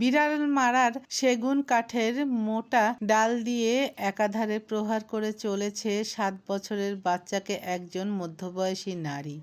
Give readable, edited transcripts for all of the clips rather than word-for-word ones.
বিড়াল মারার সেগুন কাঠের মোটা ডাল দিয়ে একাধারে প্রহার করে চলেছে 7 বছরের বাচ্চাকে একজন মধ্যবয়সী নারী।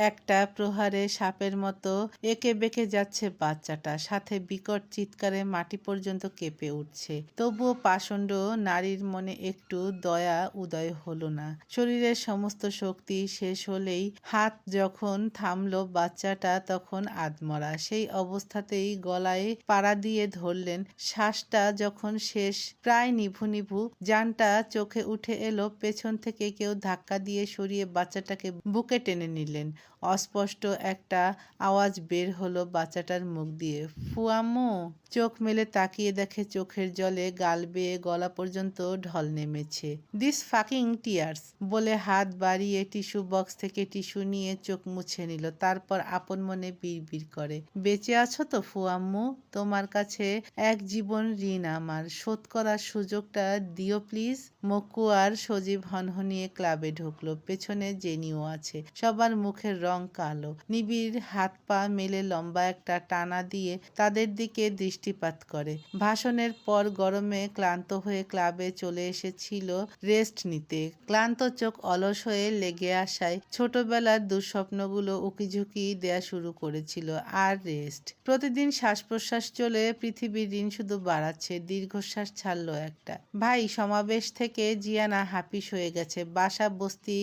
একটা প্রহারে সাপের মতো এঁকে বেঁকে যাচ্ছে বাচ্চাটা, সাথে বিকট চিৎকারে মাটি পর্যন্ত কেঁপে উঠছে। তবুও পাষণ্ড নারীর মনে একটু দয়া উদয় হলো না। শরীরের সমস্ত শক্তি শেষ হলেই হাত যখন থামল বাচ্চাটা তখন আধমরা। সেই অবস্থাতেই গলায় পাড়া দিয়ে ধরলেন। শ্বাসটা যখন শেষ, প্রায় নিভু নিভু, জানটা চোখে উঠে এলো। পেছন থেকে কেউ ধাক্কা দিয়ে সরিয়ে বাচ্চাটাকে বুকে টেনে নিলেন। অস্পষ্ট একটা আওয়াজ বের হলো বাচ্চাটার মুখ দিয়ে, ফুয়াম্মু। চোখ মেলে তাকিয়ে দেখে চোখের জলে গাল বেয়ে গলা পর্যন্ত ঢল নেমেছে। দিস ফাকিং টিয়ার্স বলে হাত বাড়িয়ে টিস্যু বক্স থেকে টিস্যু নিয়ে চোখ মুছে নিল। তারপর আপন মনে বিড়বিড় করে, বেঁচে আছো তো ফুয়াম্মু? তোমার কাছে এক জীবন ঋণ আমার, শোধ করার সুযোগটা দিও প্লিজ। মক্কু আর সজীব হনহনিয়ে ক্লাবে ঢুকলো। পেছনে জেনিও আছে। সবার মুখের রং কালো। নিবিড় হাত পা মেলে লম্বা একটা টানা দিয়ে তাদের দিকে দৃষ্টিপাত করে। ভাষণের পর গরমে ক্লান্ত হয়ে ক্লাবে চলে এসেছিল রেস্ট নিতে। ক্লান্ত চোখ অলস হয়ে লেগে আসায় ছোটবেলার দুঃস্বপ্নগুলো উকিঝুঁকি দেয়া শুরু করেছিল। আর রেস্ট। প্রতিদিন শ্বাস প্রশ্বাস চলে পৃথিবীর ঋণ শুধু বাড়াচ্ছে। দীর্ঘশ্বাস ছাড়ল একটা। ভাই, সমাবেশ থেকে জিয়ানা হাপিস হয়ে গেছে। বাসা বস্তি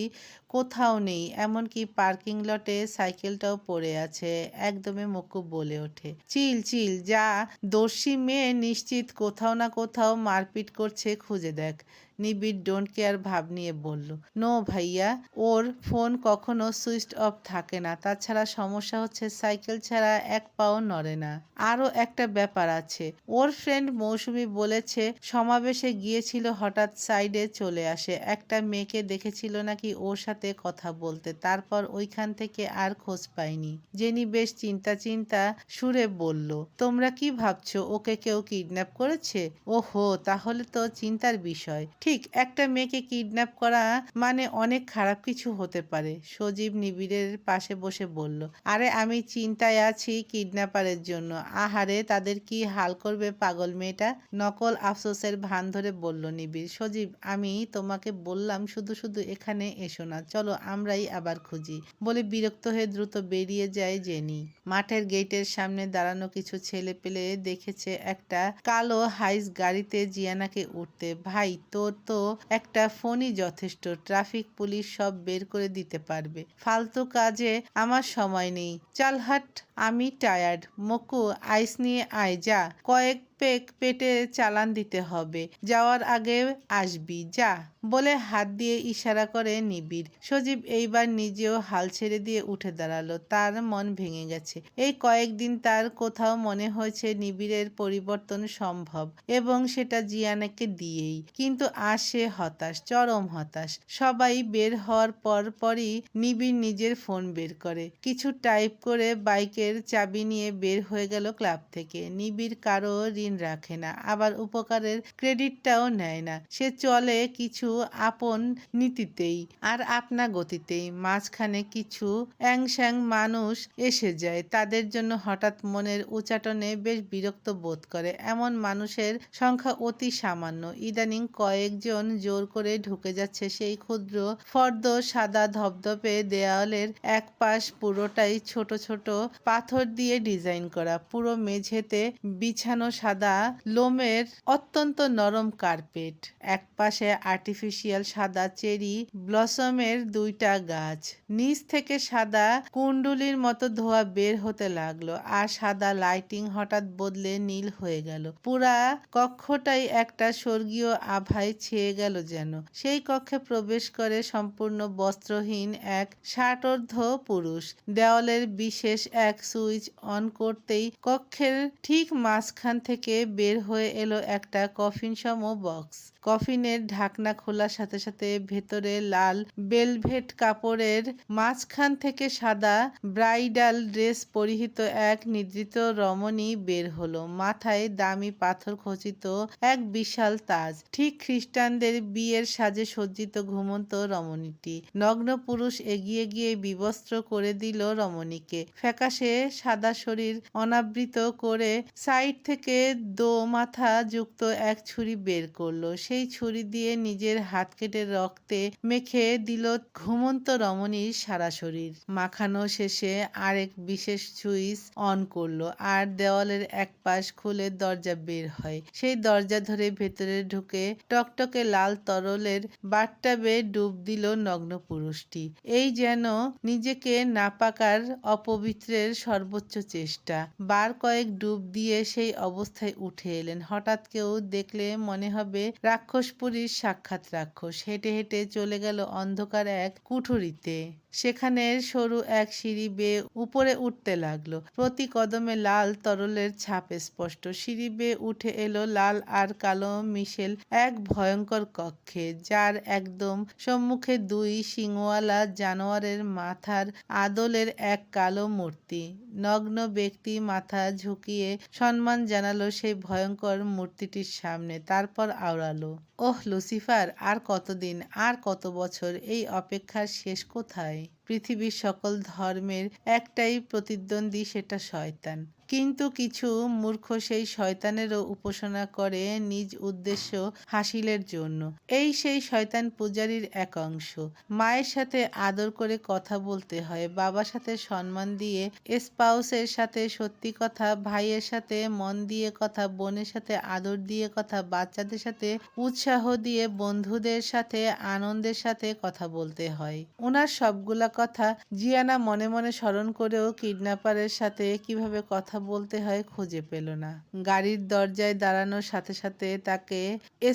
কোথাও নেই, এমনকি পার্কিং লটে সাইকেলটাও পড়ে আছে। একদমে মক্কু বলে ওঠে, চিল চিল, যা দর্শি মেয়ে নিশ্চিত কোথাও না কোথাও মারপিট করছে, খুঁজে দেখ। নিবিড় ডোন্ট কেয়ার ভাব নিয়ে বলল, নো ভাইয়া, ওর ফোন কখনো সুইচ অফ থাকে না। তাছাড়া সমস্যা হচ্ছে সাইকেল ছাড়া এক পাও নড়ে না। আরও একটা ব্যাপার আছে, ওর ফ্রেন্ড মৌসুমি বলেছে সমাবেশে গিয়েছিল, হঠাৎ সাইডে চলে আসে। একটা মেয়েকে দেখেছিল নাকি ওর সাথে কথা বলতে, তারপর ওইখান থেকে আর খোঁজ পাইনি। জেনি বেশ চিন্তা চিন্তা সুরে বলল, তোমরা কি ভাবছো ওকে কেউ কিডন্যাপ করেছে? ওহো, তাহলে তো চিন্তার বিষয়। ঠিক, একটা মেয়েকে কিডন্যাপ করা মানে অনেক খারাপ কিছু হতে পারে। সজীব নিবিড়ের পাশে বসে বলল, আরে আমি চিন্তায় আছি কিডন্যাপারের জন্য। আহারে, তাদের কি হাল করবে পাগল মেয়েটা। নকল আফসোসের ভান ধরে বলল নিবিড়। সজীব, আমি তোমাকে বললাম শুধু শুধু এখানে এসো না, চলো আমরাই আবার খুঁজি। বলে বিরক্ত হয়ে দ্রুত বেরিয়ে যায় জেনি। মাঠের গেটের সামনে দাঁড়ানো কিছু ছেলে পেলে দেখেছে একটা কালো হাইস গাড়িতে জিয়ানাকে উঠতে। ভাই, তোর তো একটা ফোনই যথেষ্ট, ট্রাফিক পুলিশ সব বের করে দিতে পারবে। ফালতু কাজে আমার সময় নেই, চাল হাট। আমি টায়ার্ড। মকু, আইস নিয়ে আয়, যা। কয়েক পেক পেটে চালান দিতে হবে, যাওয়ার আগে আসবি, যা। বলে হাত দিয়ে ইশারা করে নিবিড়। সজীব এইবার নিজেও হাল ছেড়ে দিয়ে উঠে দাঁড়ালো। তার মন ভেঙে গেছে। এই কয়েকদিন তার কোথাও মনে হয়েছে নিবিড়ের পরিবর্তন সম্ভব, এবং সেটা জিয়ানাকে দিয়েই। কিন্তু আজ সে হতাশ, চরম হতাশ। সবাই বের হওয়ার পরই নিবিড় নিজের ফোন বের করে, কিছু টাইপ করে বাইকের চাবি নিয়ে বের হয়ে গেল ক্লাব থেকে। নিবিড় কারো ঋণ রাখে না, আবার উপকারের ক্রেডিটটাও নেয় না। সে চলে কিছু আপন নীতিতেই আর আপনা গতিতেই। মাঝখানে কিছু অ্যাংস্যাং মানুষ এসে যায়, তাদের জন্য হঠাৎ মনের উচাটনে বেশ বিরক্ত বোধ করে। এমন মানুষের সংখ্যা অতি সামান্য। ইদানিং কয়েকজন জোর করে ঢুকে যাচ্ছে সেই ক্ষুদ্র ফর্দ সাদা ধবধবে দেয়ালের এক পাশ পুরোটাই ছোট ছোট পাথর দিয়ে ডিজাইন করা। পুরো মেঝেতে বিছানো সাদা লোমের অত্যন্ত নরম কার্পেট। এক পাশে আর্টিফিশিয়াল সাদা চেরি ব্লসমের 2টা গাছ। নিচ থেকে সাদা কুণ্ডুলির মতো ধোঁয়া বের হতে লাগলো, আর সাদা লাইটিং হঠাৎ বদলে নীল হয়ে গেল। পুরা কক্ষটাই একটা স্বর্গীয় আভায় ছেয়ে গেল যেন। সেই কক্ষে প্রবেশ করে সম্পূর্ণ বস্ত্রহীন এক ষাটোর্ধ্ব পুরুষ। দেওয়ালের বিশেষ এক সুইচ অন করতেই কক্ষের ঠিক মাঝখান থেকে বের হয়ে এলো একটা কফিন সম বক্স। কফিনের ঢাকনা খোলার সাথে সাথে ভেতরে লাল বেলভেট কাপড়ের মাঝখান থেকে সাদা ব্রাইডাল ড্রেস পরিহিত এক নিদ্রিত রমণী বের হলো। মাথায় দামি পাথর খচিত এক বিশাল তাজ, ঠিক খ্রিস্টানদের বিয়ের সাজে সজ্জিত ঘুমন্ত রমণীটি। নগ্ন পুরুষ এগিয়ে গিয়ে বিবস্ত্র করে দিল রমণীকে। ফ্যাকাশে সাদা শরীর অনাবৃত করে সাইড থেকে মাথা যুক্ত এক ছুরি বের করলো। সেই ছুরি দিয়ে নিজের হাত কেটে রক্তে মেখে দিল ঘুমন্ত রমণীর সারা শরীর। মাখানো শেষে আরেক বিশেষ সুইচ অন করলো আর দেওয়ালের এক পাশ খুলে দরজা বের হয়। সেই দরজা ধরে ভেতরে ঢুকে টকটকে লাল তরলের বাথটাবে ডুব দিল নগ্ন পুরুষটি। এই যেন নিজেকে নাপাকার অপবিত্রের সর্বোচ্চ চেষ্টা। বার কয়েক ডুব দিয়ে সেই অবস্থায় উঠে এলেন। হঠাৎ কেউ দেখলে মনে হবে রাক্ষসপুরীর সাক্ষাৎ রাক্ষস। হেঁটে হেঁটে চলে গেল অন্ধকার এক কুঠুরিতে। সেখানে সরু এক সিঁড়ি বেয়ে উপরে উঠতে লাগলো। প্রতি কদমে লাল তরলের ছাপ স্পষ্ট। সিঁড়ি বেয়ে উঠে এলো লাল আর কালো মিশেল এক ভয়ঙ্কর কক্ষে, যার একদম সম্মুখে দুই শিংওয়ালা জানোয়ারের মাথার আদলের এক কালো মূর্তি। নগ্ন ব্যক্তি মাথা ঝুঁকিয়ে সম্মান জানালো সেই ভয়ঙ্কর মূর্তিটির সামনে, তারপর আওড়ালো, ওহ লুসিফার, আর কতদিন, আর কত বছর, এই অপেক্ষার শেষ কোথায়? পৃথিবীর সকল ধর্মের একটাই প্রতিদ্বন্দ্বী, সেটা শয়তান। কিন্তু কিছু মূর্খ সেই শয়তানেরও উপাসনা করে নিজ উদ্দেশ্য হাসিলের জন্য। এই সেই শয়তান পূজারীর এক অংশ। মায়ের সাথে আদর করে কথা বলতে হয়, বাবার সাথে সম্মান দিয়ে, স্পাউসের সাথে সত্যি কথা, ভাইয়ের সাথে মন দিয়ে কথা, বোনের সাথে আদর দিয়ে কথা, বাচ্চাদের সাথে উৎসাহ দিয়ে, বন্ধুদের সাথে আনন্দের সাথে কথা বলতে হয়। ওনার সবগুলা কথা জিয়ানা মনে মনে স্মরণ করেও কিডন্যাপারের সাথে কিভাবে কথা বলতে হয় খুঁজে পেল না। গাড়ির দরজায় দাঁড়ানোর সাথে সাথে তাকে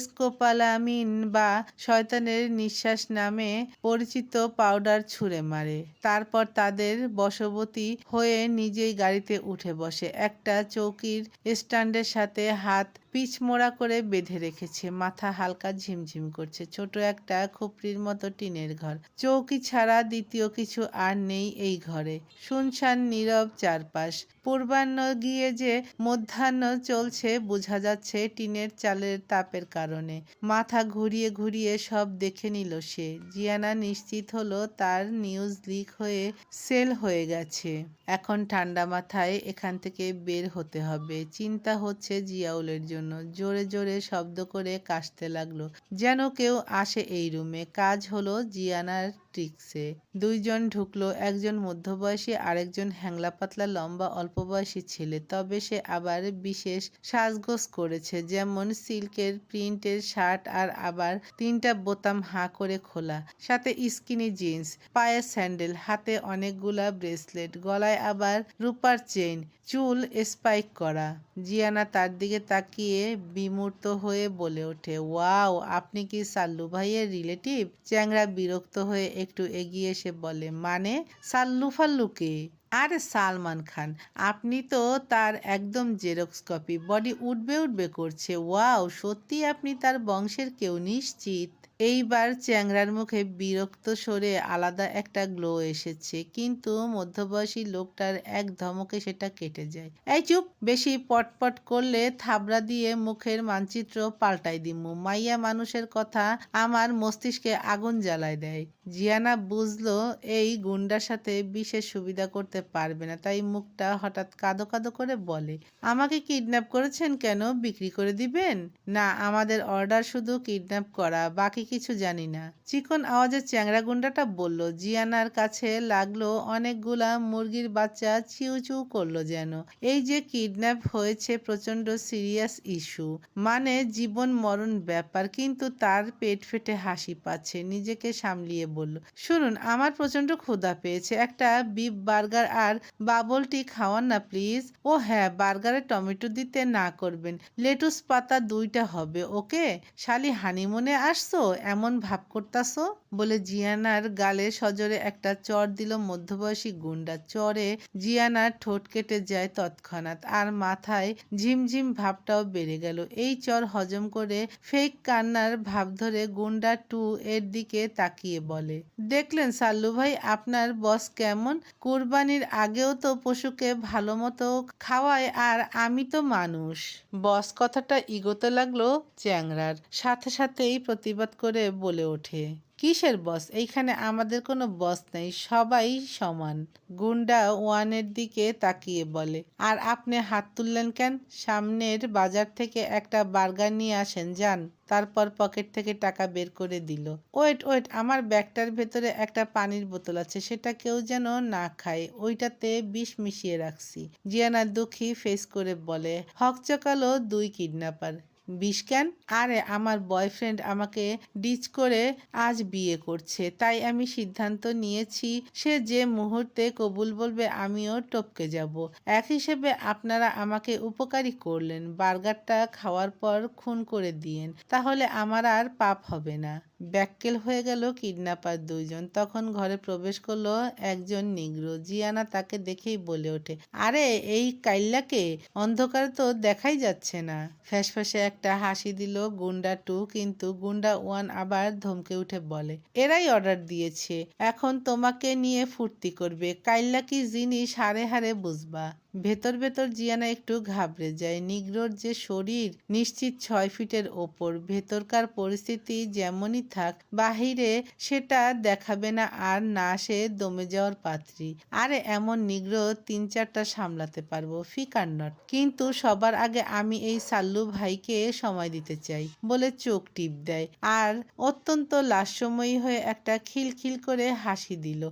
স্কোপালামিন বা শয়তানের নিঃশ্বাস নামে পরিচিত পাউডার ছুঁড়ে মারে। তারপর তাদের বশবর্তী হয়ে নিজেই গাড়িতে উঠে বসে। একটা চৌকির স্ট্যান্ডের সাথে হাত পিছমোড়া করে বেঁধে রেখেছে। মাথা হালকা ঝিমঝিম করছে। ছোট একটা খুপড়ির মতো টিনের ঘর। চৌকি ছাড়া দ্বিতীয় কিছু আর নেই এই ঘরে। শুনশান নীরব চারপাশ। পূর্বাহ্ন গিয়ে যে মধ্যাহ্ন চলছে বোঝা যাচ্ছে টিনের চালের তাপের কারণে। মাথা ঘুরিয়ে ঘুরিয়ে সব দেখে নিল সে। জিয়ানা নিশ্চিত হলো তার নিউজ লিক হয়ে সেল হয়ে গেছে। এখন ঠান্ডা মাথায় এখান থেকে বের হতে হবে। চিন্তা হচ্ছে জিয়াউলের জন্য। জোরে জোরে শব্দ করে কাশতে লাগলো, যেন কেউ আসে এই রুমে। কাজ হলো জিয়ানার ট্রিক্সে। দুইজন ঢুকলো, একজন মধ্যবয়সী, আরেকজন হ্যাংলা পাতলা লম্বা অল্প বয়সী ছেলে। তবে সে আবার বিশেষ সাজগোজ করেছে, যেমন সিল্কের প্রিন্টের শার্ট আর আবার 3টা বোতাম হাঁ করে খোলা, সাথে স্কিনি জিন্স, পায়ে স্যান্ডেল, হাতে অনেকগুলা ব্রেসলেট, গলায় আবার রূপার চেইন, চুল স্পাইক করা। জিয়ানা তার দিকে তাকিয়ে বিমূর্ত হয়ে বলে ওঠে, ওয়াও, আপনি কি সাল্লু ভাইয়ের রিলেটিভ? চ্যাংড়া বিরক্ত হয়ে একটু এগিয়ে এসে বলে, মানে সাল্লু ফাল্লুকে? আরে সালমান খান, আপনি তো তার একদম জেরক্স কপি। বডি উঠবে উঠবে করছে। ওয়াও, সত্যি আপনি তার বংশের কেউ নিশ্চিত? এইবার চ্যাংড়ার মুখে বিরক্ত সরে আলাদা একটা গ্লো এসেছে, কিন্তু মধ্যবয়সী লোকটার এক ধমকে সেটা কেটে যায়। এই চুপ, বেশি পটপট করলে থাবড়া দিয়ে মুখের মানচিত্র পাল্টাই দিমু। মাইয়া মানুষের কথা আমার মস্তিষ্কে আগুন জ্বালায় দেয়। জিয়ানা বুঝলো এই গুন্ডার সাথে বিশেষ সুবিধা করতে পারবে না, তাই মুখটা হঠাৎ কাঁদো কাঁদো করে বলে, আমাকে কিডন্যাপ করেছেন কেন? বিক্রি করে দিবেন? না, আমাদের অর্ডার শুধু কিডন্যাপ করা, বাকি কিছু জানি না। চিকন আওয়াজে চ্যাংড়া গুন্ডাটা বলল। জিয়ানার কাছে লাগলো অনেকগুলা মুরগির বাচ্চা চিউ চিউ করলো যেন। এই যে কিডন্যাপ হয়েছে প্রচন্ড সিরিয়াস ইস্যু, মানে জীবন মরণ ব্যাপার। কিন্তু তার পেট ফেটে হাসি পাচ্ছে। নিজেকে সামলিয়ে বলল, শুনুন, আমার প্রচন্ড ক্ষুধা পেয়েছে, একটা বিফ বার্গার আর বাবল টি খাওয়ান না প্লিজ। ও হ্যাঁ, বার্গারে টমেটো দিতে না করবেন, লেটুস পাতা 2টা হবে, ওকে? শালি হানিমুনে আসছো, এমন ভাব করতাছো? বলে জিয়ানার গালে সজোরে একটা চড় দিল মধ্যবয়সী গুন্ডা। চড়ে জিয়ানার ঠোঁট কেটে যায় তৎক্ষণাৎ, আর মাথায় ঝিমঝিম ভাবটাও বেড়ে গেল। এই চড় হজম করে ফেক কান্নার ভাব ধরে গুন্ডা 2 এর দিকে তাকিয়ে বলে, দেখলেন সাল্লু ভাই, আপনার বস কেমন? কুরবানির আগেও তো পশুকে ভালো মতো খাওয়ায়, আর আমি তো মানুষ। বস কথাটা ইগোতে লাগলো চ্যাংড়ার। সাথে সাথেই প্রতিবাদ করে বলে ওঠে, কিসের বস? এইখানে আমাদের কোনো বস নেই, সবাই সমান। গুন্ডা ওয়ানের দিকে তাকিয়ে বলে। আর আপনি হাত তুললেন কেন? সামনের বাজার থেকে একটা বার্গার নিয়ে আসেন যান। তারপর পকেট থেকে টাকা বের করে দিল। ওয়েট ওয়েট, আমার ব্যাগটার ভেতরে একটা পানির বোতল আছে, সেটা কেউ যেন না খায়, ওইটাতে বিষ মিশিয়ে রাখছি। জিয়ানা দুঃখী ফেস করে বলে। হকচকালো দুই কিডন্যাপার। বিষ কেন? আরে আমার বয়ফ্রেন্ড আমাকে ডিচ করে আজ বিয়ে করছে, তাই আমি সিদ্ধান্ত নিয়েছি সে যে মুহূর্তে কবুল বলবে আমিও টপকে যাব। এক হিসেবে আপনারা আমাকে উপকারী করলেন, বার্গারটা খাওয়ার পর খুন করে দিয়েন, তাহলে আমার আর পাপ হবে না। ব্যাক্কেল হয়ে গেল কিডন্যাপার দুইজন। তখন ঘরে প্রবেশ করলো একজন নিগ্রো। জিয়ানা তাকে দেখেই বলে ওঠে, আরে এই কাইল্লাকে? অন্ধকারে তো দেখাই যাচ্ছে না। ফ্যাসফ্যাসে একটা হাসি দিল গুন্ডা টু, কিন্তু গুন্ডা ওয়ান আবার ধমকে উঠে বলে, এরাই অর্ডার দিয়েছে, এখন তোমাকে নিয়ে ফুর্তি করবে, কাইল্লা কি জিনিস হারে হারে বুঝবা। ভেতর ভেতর জিয়ানা একটু ঘাবড়ে যায়। নিগ্রোর যে শরীর নিশ্চিত 6 ফিটের ওপর, ভেতরকার পরিস্থিতি যেমনই থাক, বাহিরে সেটা দেখাবে না আর না সে দমে যাওয়ার পাত্রী। আরে এমন নিগ্রো 3-4টা সামলাতে পারবো, ফিকার নট, কিন্তু সবার আগে আমি এই সাল্লু ভাইকে সময় দিতে চাই বলে চোখ টিপ দেয় আর অত্যন্ত লাস্যময়ী হয়ে একটা খিলখিল করে হাসি দিল।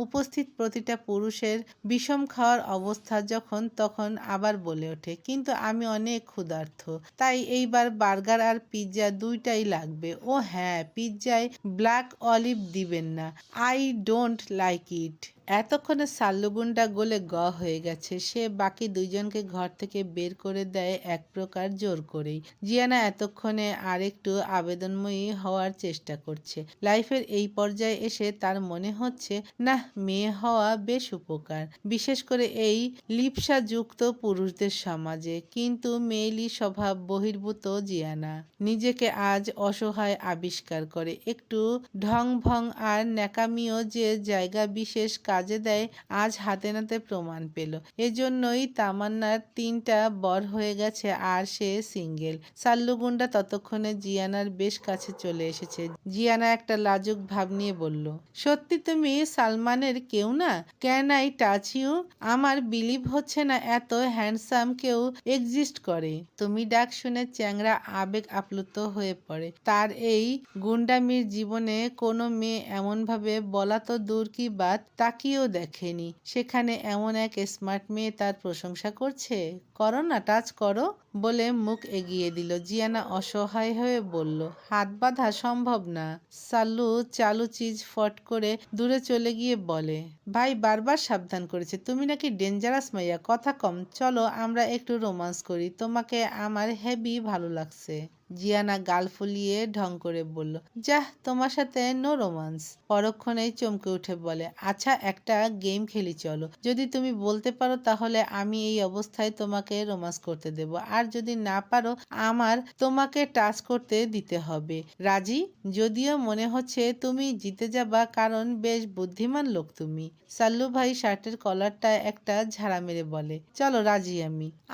উপস্থিত প্রতিটা পুরুষের বিষম খাওয়ার অবস্থা যখন তখন আবার বলে ওঠে, কিন্তু আমি অনেক ক্ষুধার্ত, তাই এইবার বার্গার আর পিৎজা দুইটাই লাগবে। ও হ্যাঁ, পিৎজায় ব্ল্যাক অলিভ দিবেন না, আই ডোন্ট লাইক ইট। এতক্ষণে সাল্লুগুন্ডা গলে হয়ে গেছে। সে বাকি দুইজনকে ঘর থেকে বের করে দেয় এক প্রকার জোর করেই। জিয়ানা এতক্ষণে আরেকটু আবেদনময়ী হওয়ার চেষ্টা করছে। লাইফের এই পর্যায়ে এসে তার মনে হচ্ছে, না, মেয়ে হওয়া বেশ উপকার, বিশেষ করে এই লিপ্সাযুক্ত পুরুষদের সমাজে। কিন্তু মেয়েলি স্বভাব বহির্ভূত জিয়ানা নিজেকে আজ অসহায় আবিষ্কার করে। একটু ঢং ভং আর ন্যাকামিও যে জায়গা বিশেষ কাজে দেয় আজ হাতে নাতে প্রমাণ পেল। এজন্যই তামান্নার 3টা বর হয়ে গেছে আর সে সিঙ্গেল। সাল্লুগুন্ডা ততক্ষণে জিয়ানার বেশ কাছে চলে এসেছে। জিয়ানা একটা লাজুক ভাব নিয়ে বলল, সত্যি তুমি সালমানের কেউ না? Can I touch you? আমার বিলিভ হচ্ছে না এত হ্যান্ডসাম কেউ এক্সিস্ট করে। তুমি ডাক শুনে চ্যাংরা আবেগ আপ্লুত হয়ে পড়ে। তার এই গুন্ডামির জীবনে কোনো মেয়ে এমনভাবে বলা তো দূর কি বাত, তাকিয়েও দেখেনি। সেখানে এমন এক স্মার্ট মেয়ে তার প্রশংসা করছে। করো না, টাচ করো বলে মুখ এগিয়ে দিল। জিয়ানা অসহায় হয়ে বলল, হাত বাঁধা সম্ভব না। সাল্লু চালু চিজ ফট করে দূরে চলে গিয়ে বলে, ভাই বারবার সাবধান করেছে, তুমি নাকি ডেঞ্জারাস মাইয়া, কথা কম, চলো আমরা একটু রোমান্স করি, তোমাকে আমার হেভি ভালো লাগছে। জিয়ানা গাল ফুলিয়ে ঢং করে বলল, যাহ, তোমার সাথে নো রোমান্স। পরক্ষণেই চমকে উঠে বলে, আচ্ছা একটা গেম খেলি চলো, যদি তুমি বলতে পারো তাহলে আমি এই অবস্থায় তোমাকে রোমান্স করতে দেব, আর যদি না পারো আমার তোমাকে টাচ করতে দিতে হবে। রাজি? যদিও মনে হচ্ছে তুমি জিতে যাবা, কারণ বেশ বুদ্ধিমান লোক তুমি। সাল্লু ভাই শার্টের কলারটা একটা ঝাড়া মেরে বলে, চলো রাজি।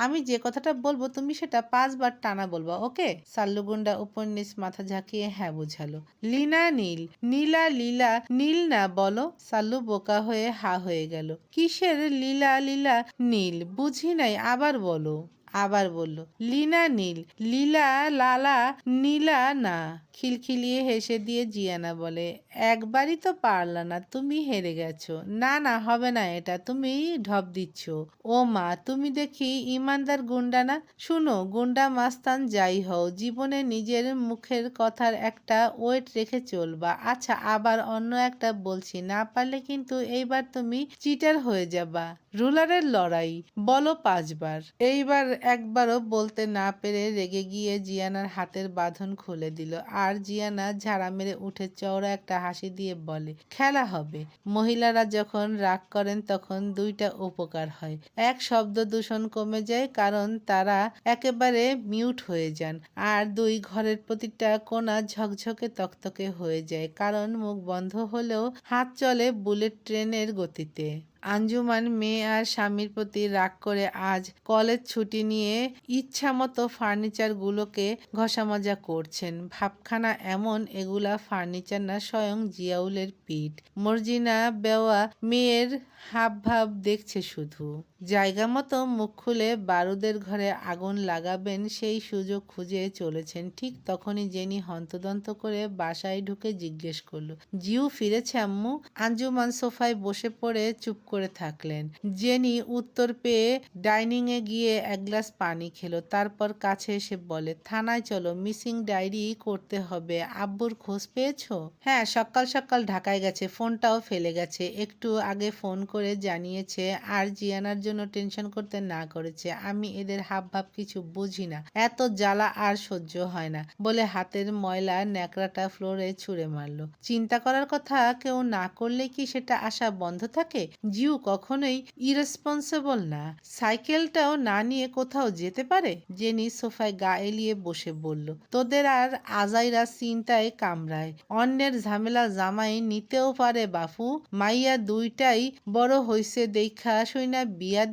আমি যে কথাটা বলবো তুমি সেটা 5 বার টানা বলবা, ওকে? সাল্লুগুন্ডা উপর নিচ মাথা ঝাঁকিয়ে হ্যাঁ বোঝালো। লীনা নীল? নীলা লীলা নীল না বলো। সাল্লু বোকা হয়ে হা হয়ে গেল। কিসের লীলা লীলা নীল? বুঝি নাই, আবার বলো। আবার বলল, লীনা নীল, লীলা লালা নীলা না। খিলখিলিয়ে হেসে দিয়ে জিয়ানা বলে, একবারই তো পারলা না, তুমি হেরে গেছো। না না, হবে না এটা, তুমি ঢপ দিচ্ছ। ও মা, তুমি দেখি ইমানদার গুন্ডা না। শুনো গুন্ডা মাস্তান যাই হও, জীবনে নিজের মুখের কথার একটা ওয়েট রেখে চলবা। আচ্ছা, আবার অন্য একটা বলছি, না পারলে কিন্তু এইবার তুমি চিটার হয়ে যাবা। রুলারের লড়াই, বলো 5 বার। এইবার একবারও বলতে না পেরে রেগে গিয়ে জিয়ানার হাতের বাঁধন খুলে দিল। আর জিয়ানা ঝাড়া মেরে উঠে চওড়া একটা হাসি দিয়ে বলে, খেলা হবে। মহিলারা যখন রাগ করেন তখন 2টা উপকার হয়। এক, শব্দ দূষণ কমে যায়, কারণ তারা একেবারে মিউট হয়ে যান। আর 2, ঘরের প্রতিটা কোণা ঝকঝকে তকতকে হয়ে যায়, কারণ মুখ বন্ধ হলেও হাত চলে বুলেট ট্রেনের গতিতে। আঞ্জুমান মেয়ে আর স্বামীর প্রতি রাগ করে আজ কলেজ ছুটি নিয়ে ইচ্ছামতো ফার্নিচারগুলোকে ঘষামজা করছেন। ভাবখানা এমন, এগুলা ফার্নিচার না, স্বয়ং জিয়াউলের পিঠ। মর্জিনা বেওয়া মেয়ের হাবভাব দেখছে শুধু। জায়গা মতো মুখ খুলে বারুদের ঘরে আগুন লাগাবেন সেই সুযোগ খুঁজে চলেছেন। ঠিক তখনই জেনি হন্তদন্ত করে বাসায় ঢুকে জিজ্ঞেস করলো, জিউ ফিরেছে আম্মু? আঞ্জুমান সোফায় বসে পড়ে চুপ করে থাকলেন। জেনি উত্তর পেয়ে ডাইনিংয়ে গিয়ে এক গ্লাস পানি খেলো, তারপর কাছে এসে বলে, থানায় চলো, মিসিং ডায়েরি করতে হবে। আব্বুর খোঁজ পেয়েছো? হ্যাঁ, সকাল সকাল ঢাকায় গেছে, ফোনটাও ফেলে গেছে, একটু আগে ফোন করে জানিয়েছে। আর জিয়ানার জন্য টেনশন করতে না করেছে। আমি এদের হাবভাব কিছু বুঝি না, এত জ্বালা আর সহ্য হয় না বলে হাতের ময়লা ন্যাকড়াটা ফ্লোরে ছুঁড়ে মারলো। চিন্তা করার কথা কেউ না করলে কি সেটা আসা বন্ধ থাকে? জিউ কখনোই ইরেসপন্সিবল না, সাইকেলটাও না নিয়ে কোথাও যেতে পারে। জেনি সোফায় গা এলিয়ে বসে বলল, তোদের আর আজাইরা চিন্তায় কামড়ায়, অন্যের ঝামেলা জামাই নিতেও পারে বাপু। মাইয়া দুইটাই বড় হইছে দেখা শুইনা বিয়া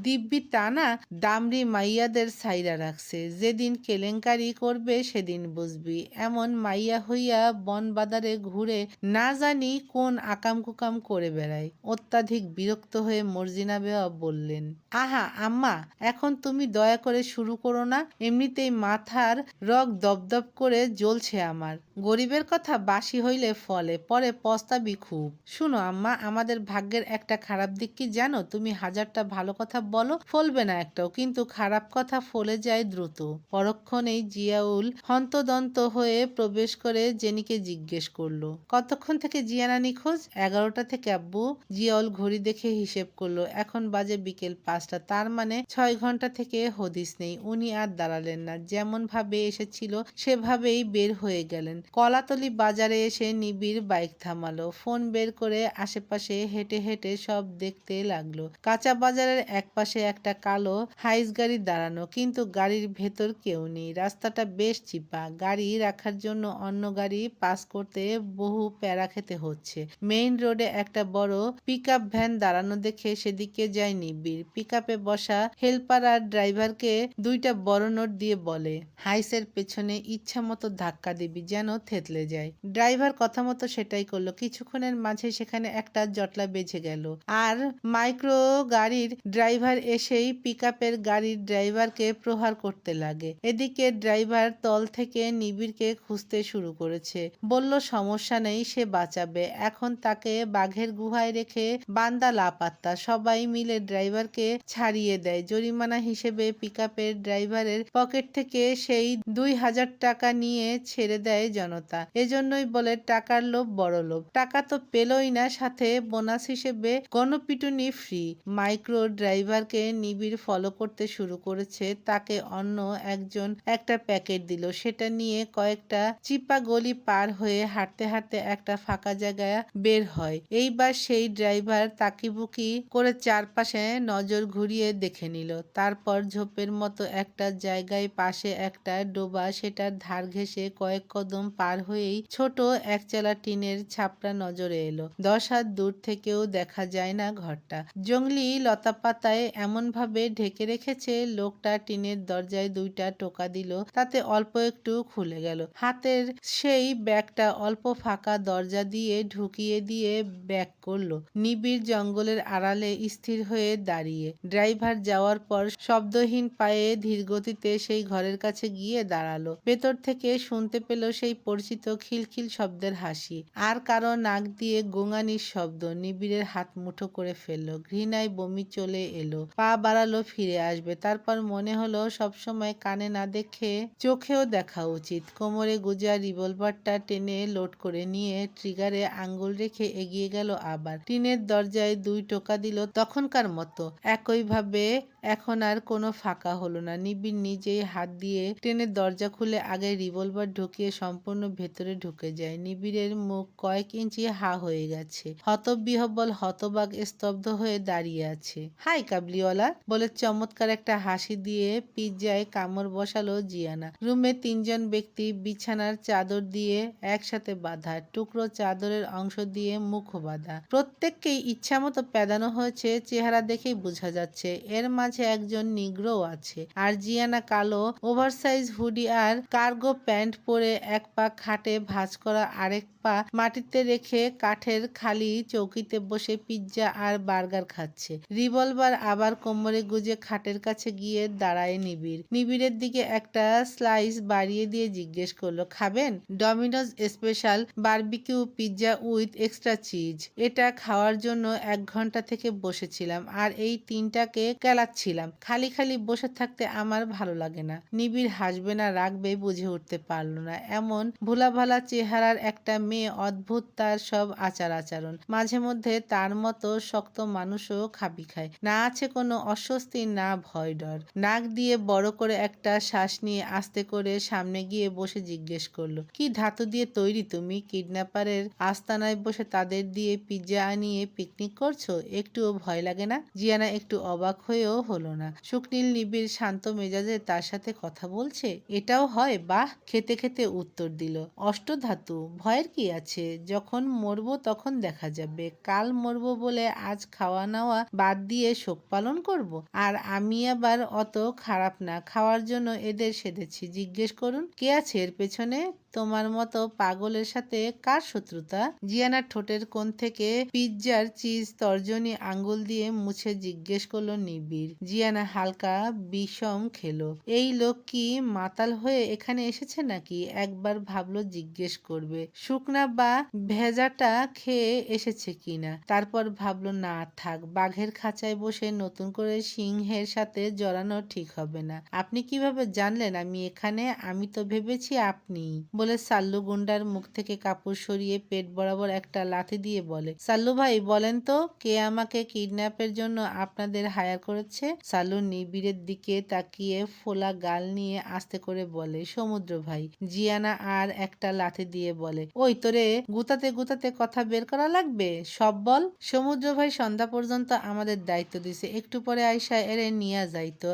দিব্যি তা না, দামরি মাইয়াদের ছাইরা রাখছে। যেদিন কেলেঙ্কারি করবে সেদিন বুঝবি। এমন মাইয়া হইয়া বন বাদারে ঘুরে না জানি কোন আকাম কুকাম করে বেড়ায়। অত্যাধিক বিরক্ত হয়ে মর্জিনা বেওয়া বললেন, আহা আম্মা, এখন তুমি দয়া করে শুরু করো না, এমনিতেই মাথার রগ দপদপ করে জ্বলছে আমার। গরিবের কথা বাসি হইলে ফলে, পরে পস্তাবি খুব। শুনো আম্মা, আমাদের ভাগ্যের একটা খারাপ দিক কি জানো? তুমি হাজারটা ভালো কথা বলো, ফলবে না একটাও, কিন্তু খারাপ কথা ফলে যায় দ্রুত। পরক্ষণেই জিয়াউল হন্তদন্ত হয়ে প্রবেশ করে জেনিকে জিজ্ঞেস করলো, কতক্ষণ থেকে জিয়ানা নিখোঁজ? 11টা থেকে আব্বু। জিয়াউল ঘড়ি দেখে হিসেব করলো, এখন বাজে বিকেল 5টা, তার মানে 6 ঘন্টা থেকে হদিস নেই। উনি আর দাঁড়ালেন না, যেমন ভাবে এসেছিল সেভাবেই বের হয়ে গেলেন। কলাতলি বাজারে এসে নিবিড় বাইক থামালো, ফোন বের করে আশেপাশে হেঁটে হেঁটে সব দেখতে লাগলো। কাঁচা বাজারের একপাশে একটা কালো হাইস গাড়ি দাঁড়ানো, কিন্তু গাড়ির ভেতর কেউ নেই। রাস্তাটা বেশ চিপা, গাড়ি রাখার জন্য অন্য গাড়ি পাস করতে বহু প্যারা খেতে হচ্ছে। মেইন রোডে একটা বড় পিকআপ ভ্যান দাঁড়ানো দেখে সেদিকে যায় নিবিড়। পিকআপে বসা হেল্পার আর ড্রাইভারকে 2টা বড় নোট দিয়ে বলে, হাইসের পেছনে ইচ্ছা মতো ধাক্কা দিবি, যেন থেতলে যায়। ড্রাইভার কথা মতো সেটাই করলো। কিছুক্ষণের মাঝে সেখানে একটা জটলা বেজে গেল, আর মাইক্রো গাড়ির ড্রাইভার এসেই পিকআপের গাড়ির ড্রাইভারকে প্রহার করতে লাগে। এদিকে ড্রাইভার তল থেকে নিবিড়কে খুঁজতে শুরু করেছে, বলল সমস্যা নেই, সে বাঁচাবে। এখন তাকে বাঘের গুহায় রেখে বান্দা লাপাত্তা। সবাই মিলে ড্রাইভারকে ছাড়িয়ে দেয়। জরিমানা হিসেবে পিকআপের ড্রাইভারের পকেট থেকে সেই 2000 টাকা নিয়ে ছেড়ে দেয় জনতা। এজন্যই বলে টাকার লোভ বড় লোভ। টাকা তো পেলই না, সাথে বোনাস হিসেবে গণপিটুনি ফ্রি। মাইক্রো ড্রাইভারকে নিবিড় ফলো করতে শুরু করেছে। তাকে অন্য একজন একটা প্যাকেট দিল, সেটা নিয়ে কয়েকটা চিপা গলি পার হয়ে হাঁটতে হাঁটতে একটা ফাঁকা জায়গায় বের হয়। এইবার সেই ড্রাইভার তাকিবুকি করে চারপাশে নজর ঘুরিয়ে দেখে নিল, তারপর ঝোপের মতো একটা জায়গায় পাশে একটা ডোবা, সেটার ধার ঘেঁষে কয়েক কদম পার হয়েই ছোট একচালা টিনের ছাপড়া নজরে এলো। 10 হাত দূর থেকেও দেখা যায় না ঘরটা, জংলি লতাপাতায় এমন ভাবে ঢেকে রেখেছে। লোকটা টিনের দরজায় 2টা টোকা দিল, তাতে অল্প একটু খুলে গেল। হাতের সেই ব্যাগটা অল্প ফাঁকা দরজা দিয়ে ঢুকিয়ে দিয়ে ব্যাক করলো। নিবিড় জঙ্গলের আড়ালে স্থির হয়ে দাঁড়িয়ে। ড্রাইভার যাওয়ার পর শব্দহীন পায়ে ধীর গতিতে সেই ঘরের কাছে গিয়ে দাঁড়ালো। ভেতর থেকে শুনতে পেল সেই পরিচিত খিলখিল শব্দের হাসি, আর কারো নাক দিয়ে গোঙানির শব্দ। নিবিড়ের হাত মুঠো করে ফেললো, ঘৃণায় বমি চলে এলো। পা বাড়ালো ফিরে আসবে, তারপর মনে হলো সবসময় কানে না দেখে চোখেও দেখা উচিত। কোমরে গুজা রিভলভারটা টেনে লোড করে নিয়ে ট্রিগারে আঙ্গুল রেখে এগিয়ে গেল আবার। টিনের দরজায় 2 টোকা দিল তখনকার মতো, একইভাবে এখন আর কোনো ফাঁকা হলো না। নিবিড় নিজেই হাত দিয়ে ট্রেনের দরজা খুলে আগে রিভলভার ঢুকিয়ে সম্পূর্ণ ভেতরে ঢুকে যায়। নিবিড়ের মুখ কয়েক ইঞ্চি হা হয়ে গেছে। হতবিহ্বল হতবাক স্তব্ধ হয়ে দাঁড়িয়ে আছে। হাই কাবলিওয়ালা বলে চমৎকার একটা হাসি দিয়ে পিজ্জায় কামড় বসালো জিয়ানা। রুমে তিনজন ব্যক্তি বিছানার চাদর দিয়ে একসাথে বাঁধা, টুকরো চাদরের অংশ দিয়ে মুখ বাঁধা। প্রত্যেককেই ইচ্ছামতো প্যাদানো হয়েছে, চেহারা দেখেই বোঝা যাচ্ছে। এর মাঝে একজন নিগ্রোও আছে। আর জিয়ানা কালো ওভারসাইজ হুডি আর কার্গো প্যান্ট পরে এক পা খাটে ভাঁজ করা, আরেক পা মাটিতে রেখে কাঠের খালি চৌকিতে বসে পিৎজা আর বার্গার খাচ্ছে। রিভলভার আবার কোমরে গুজে খাটের কাছে গিয়ে দাঁড়ায় নিবিড়। নিবিড়ের দিকে একটা স্লাইস বাড়িয়ে দিয়ে জিজ্ঞেস করলো, খাবেন? Domino's special barbecue pizza with extra cheese. এটা খাওয়ার জন্য 1 ঘন্টা থেকে বসেছিলাম আর এই তিনটাকে কেলাচ্ছিলাম। খালি খালি বসে থাকতে আমার ভালো লাগে না। নিবিড় হাসবে না রাখবে বুঝে উঠতে পারল না। এমন ভোলাভালা চেহারার একটা মেয়ে, অদ্ভুত তার সব আচার আচরণ। মাঝে মধ্যে তার মতো শক্ত মানুষও খাবি খায় না। আছে কোনো অস্বস্তি, না ভয় ডর। নাক দিয়ে বড় করে একটা শ্বাস নিয়ে আস্তে করে সামনে গিয়ে বসে জিজ্ঞেস করলো, কি ধাতু দিয়ে তৈরি তুমি? কিডন্যাপারের আস্তানায় বসে তাদের দিয়ে পিৎজা আনিয়ে পিকনিক করছো? একটুও ভয় লাগে না? জিয়ানা একটু অবাক হয়েও হলো না। শুকনীল নিবিড় শান্ত মেজাজে তার সাথে কথা বলছে। এটাও হয়? বাহ! খেতে খেতে উত্তর দিল, অষ্টধাতু, ভয়ের কি আছে? যখন মরবো তখন দেখা যাবে। কাল মরবো বলে আজ খাওয়া নাওয়া বাদ দিয়ে শোক পালন করব? আর আমি আবার অত খারাপ না খাওয়ার জন্য এদের সেধেছি। জিজ্ঞেস করুন কে আছে এর পেছনে? তোমার মতো পাগলের সাথে কার শত্রুতা? জিয়ানার ঠোঁটের কোণ থেকে পিৎজার চিজ তর্জনী আঙ্গুল দিয়ে মুছে জিজ্ঞেস করলো নিবিড়। জিয়ানা হালকা বিষম খেলো। এই লোক কি মাতাল হয়ে এখানে এসেছে নাকি? একবার ভাবলো জিজ্ঞেস করবে, শুকনা বা ভেজাটা খেয়ে এসেছে কিনা। তারপর ভাবলো না থাক, বাঘের খাঁচায় বসে নতুন করে সিংহের সাথে জড়ানো ঠিক হবে না। আপনি কিভাবে জানলেন আমি এখানে? আমি তো ভেবেছি আপনি, বলে সাল্লু গুন্ডার মুখ থেকে কাপড় সরিয়ে পেট বরাবর একটা লাথি দিয়ে বলে, সাল্লু ভাই বলেন তো কে আমাকে কিডন্যাপের জন্য আপনাদের হায়ার করেছে? সাল্লু নিবিড়ের দিকে তাকিয়ে ফোলা গাল নিয়ে আস্তে করে বলে, সমুদ্র ভাই। জিয়ানা আর একটা লাথি দিয়ে বলে, ওই তোরে গুতাতে গুতাতে কথা বের করা লাগবে, সব বল। সমুদ্র ভাই সন্ধ্যা পর্যন্ত আমাদের দায়িত্ব দিছে, একটু পরে আইসা এরে নিয়া যাইতো।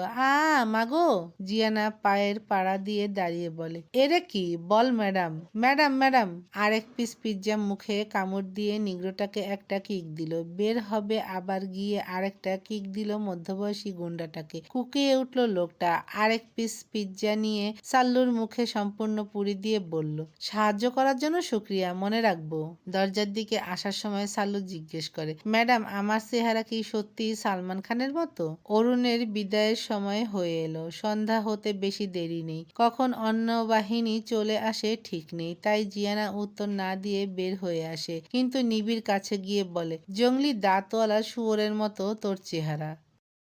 মাগো! জিয়ানা পায়ের পাড়া দিয়ে দাঁড়িয়ে বলে, এরে কি বল ম্যাডাম। Madam madam. আরেক পিস পিৎজা মুখে কামড় দিয়ে নিগ্রোটাকে একটা কিক দিল। বের হবে আবার গিয়ে আরেকটা কিক দিল মধ্যবয়সী গুন্ডাটাকে। কুকিয়ে উঠল লোকটা। আরেক পিস পিৎজা নিয়ে সাল্লুর মুখে সম্পূর্ণ পুরি দিয়ে বলল, সাহায্য করার জন্য শুক্রিয়া, মনে রাখবো। দরজার দিকে আসার সময় সাল্লু জিজ্ঞেস করে, ম্যাডাম আমার চেহারা কি সত্যি সালমান খানের মতো? অরুণের বিদায়ের সময় হয়ে এলো। সন্ধ্যা হতে বেশি দেরি নেই। কখন অন্য বাহিনী চলে আসে ঠিক নেই। তাই জিয়ানা উত্তর না দিয়ে বের হয়ে আসে, কিন্তু নিবিড় কাছে গিয়ে বলে, জঙ্গলি দাঁতওয়ালা শুয়োরের মতো তোর চেহারা।